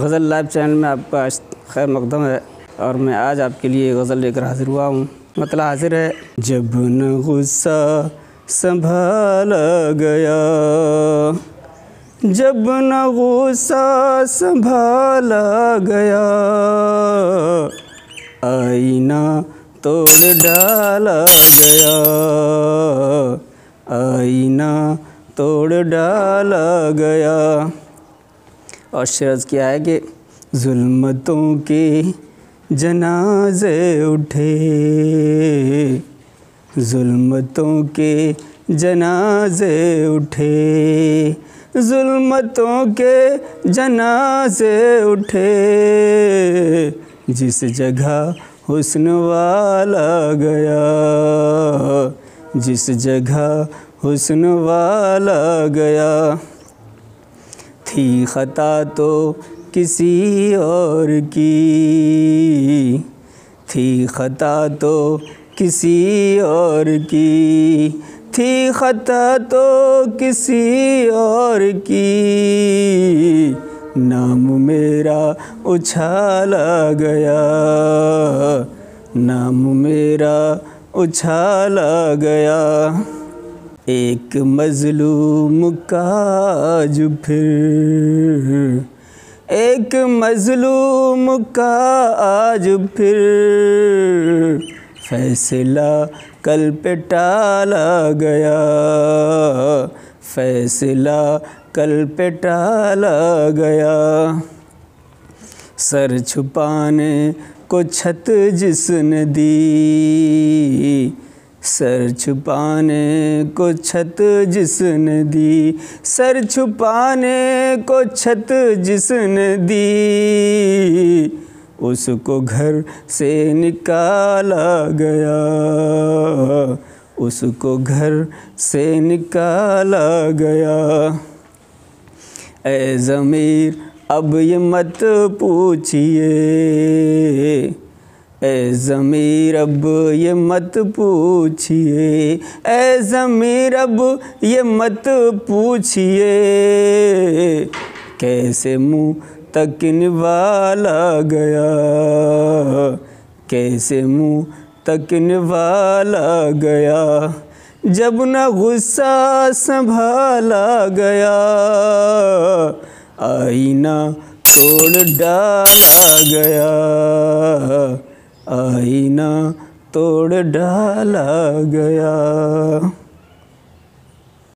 गज़ल live channel में आपका खैर मकदम है और मैं आज आपके लिए गज़ल लेकर हाज़िर हुआ हूँ। मतलब हाजिर है। जब न गुस्सा संभाला गया, जब न गुस्सा संभाला गया, आईना तोड़ डाला गया, आईना तोड़ डाला गया। और शेर किया है कि जुल्मतों के जनाजे उठे, जुल्मतों के जनाजे उठे, जुल्मतों के जनाजे उठे, जिस जगह हुस्न वाला गया, जिस जगह हुस्न वाला गया। थी खता तो किसी और की, थी खता तो किसी और की, थी खता तो किसी और की, नाम मेरा उछाला गया, नाम मेरा उछाला गया। एक मज़लूम का आज फिर, एक मज़लूम का आज फिर, फैसला कल पे टाला गया, फैसला कल पे टाला गया। सर छुपाने को छत जिसने दी, सर छुपाने को छत जिसने दी, सर छुपाने को छत जिसने दी, उसको घर से निकाला गया, उसको घर से निकाला गया। ऐ ज़मीर अब ये मत पूछिए, ऐ ज़मीर अब ये मत पूछिए, ऐ ज़मीर अब ये मत पूछिए, कैसे मुँह तकने वाला गया, कैसे मुँह तकने वाला गया। जब न गुस्सा संभाला गया, आईना तोड़ डाला गया, आईना तोड़ डाला गया।